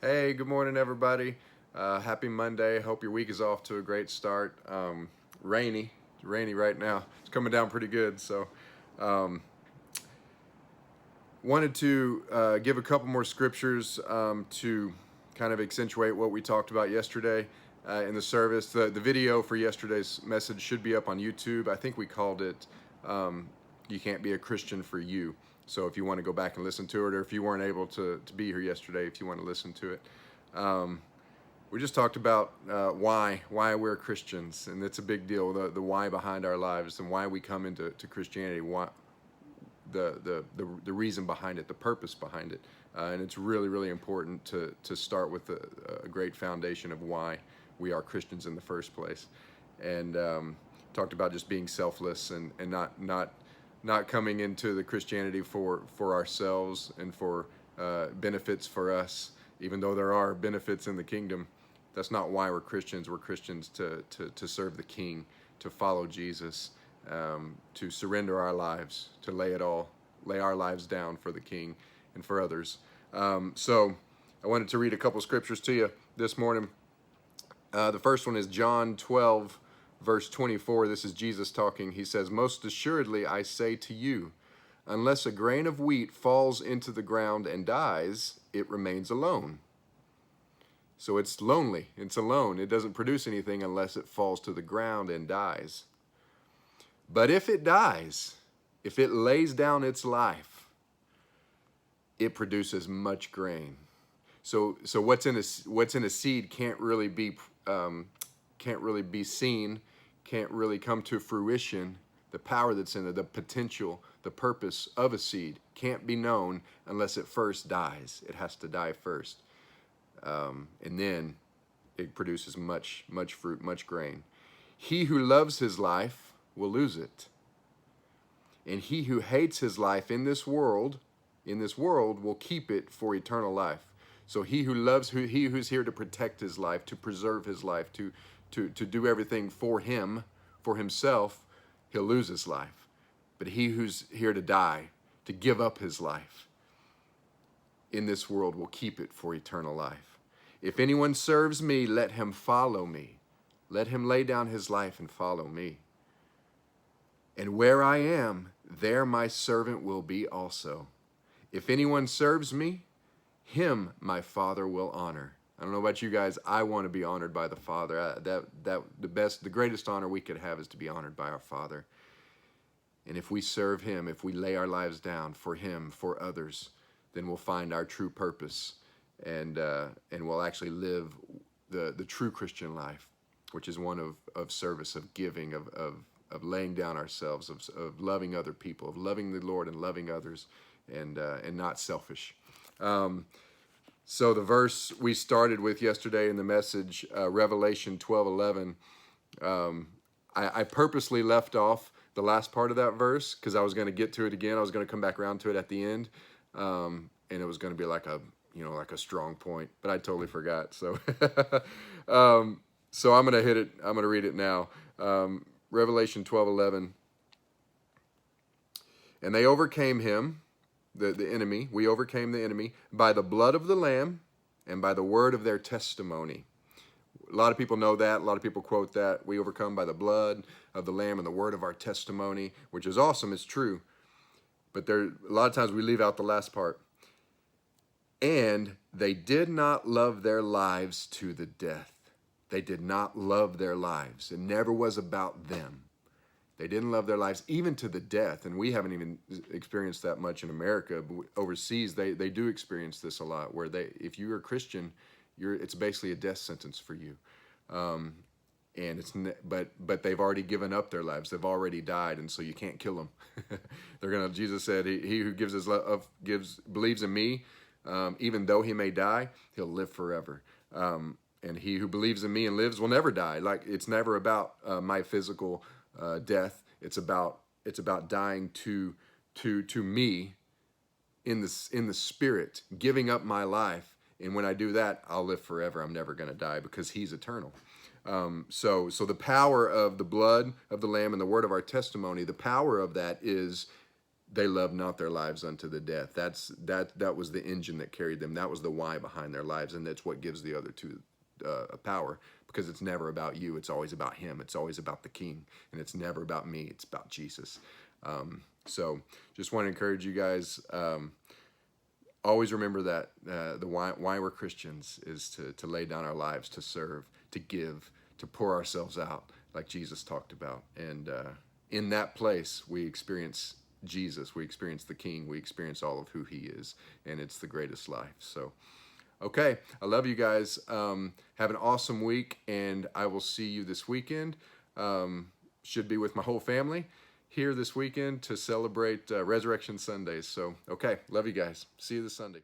Hey, good morning, everybody. Happy Monday. Hope your week is off to a great start. Rainy, it's rainy right now. It's coming down pretty good. So, um, wanted to give a couple more scriptures to kind of accentuate what we talked about yesterday in the service. The video for yesterday's message should be up on YouTube. I think we called it "You Can't Be a Christian for You." So if you want to go back and listen to it, or if you weren't able to be here yesterday, if you want to listen to it. Um, we just talked about why we're Christians, and it's a big deal. The why behind our lives and why we come into Christianity. Why the reason behind it, the purpose behind it, and it's really important to start with a great foundation of why we are Christians in the first place, and talked about just being selfless and not coming into the Christianity for ourselves and for benefits for us, even though there are benefits in the kingdom. That's not why we're Christians. We're Christians to serve the King, to follow Jesus, to surrender our lives, to lay our lives down for the King and for others. So I wanted to read a couple scriptures to you this morning. The first one is John 12, verse 24. This is Jesus talking. He says, "Most assuredly I say to you, unless a grain of wheat falls into the ground and dies, it remains alone." So it's lonely. It's alone. It doesn't produce anything unless it falls to the ground and dies. But if it dies, if it lays down its life, it produces much grain. So what's in a seed can't really be seen, can't really come to fruition. The power that's in it, the potential, the purpose of a seed can't be known unless it first dies. It has to die first. And then it produces much fruit, much grain. He who loves his life will lose it, and he who hates his life in this world will keep it for eternal life. So he who's here to protect his life, to preserve his life, to do everything for him, for himself, he'll lose his life. But he who's here to die, to give up his life in this world, will keep it for eternal life. If anyone serves me, let him follow me. Let him lay down his life and follow me. And where I am, there my servant will be also. If anyone serves me, him my Father will honor. I don't know about you guys. I want to be honored by the Father. The greatest honor we could have is to be honored by our Father. And if we serve him, if we lay our lives down for him, for others, then we'll find our true purpose, and we'll actually live the true Christian life, which is one of service, of giving, of laying down ourselves, of loving other people, of loving the Lord and loving others, and not selfish. So the verse we started with yesterday in the message, Revelation 12:11, I purposely left off the last part of that verse because I was going to get to it again. I was going to come back around to it at the end, and it was going to be like a strong point, but I totally forgot. So, so I'm going to hit it. I'm going to read it now. Revelation 12:11. And they overcame him, the enemy. We overcame the enemy by the blood of the Lamb and by the word of their testimony. A lot of people know that. A lot of people quote that. We overcome by the blood of the Lamb and the word of our testimony, which is awesome. It's true. But a lot of times we leave out the last part. And they did not love their lives to the death. They did not love their lives. It never was about them. They didn't love their lives even to the death. And we haven't even experienced that much in America. But overseas, they do experience this a lot, where if you're a Christian, it's basically a death sentence for you. But they've already given up their lives. They've already died, and so you can't kill them. Jesus said, he who believes in me, even though he may die, he'll live forever. And he who believes in me and lives will never die. Like, it's never about my physical death. It's about dying to me in the spirit, giving up my life. And when I do that, I'll live forever. I'm never going to die because he's eternal. So the power of the blood of the Lamb and the word of our testimony, the power of that is they love not their lives unto the death. That was the engine that carried them. That was the why behind their lives, and that's what gives the other two a power, because it's never about you. It's always about him. It's always about the king, and it's never about me. It's about Jesus. So just want to encourage you guys. Always remember that the why we're Christians is to lay down our lives, to serve, to give, to pour ourselves out, like Jesus talked about. And in that place, we experience Jesus, we experience the King, we experience all of who he is, and it's the greatest life. So, okay, I love you guys. Have an awesome week, and I will see you this weekend. Should be with my whole family here this weekend to celebrate Resurrection Sundays. So, okay, love you guys. See you this Sunday.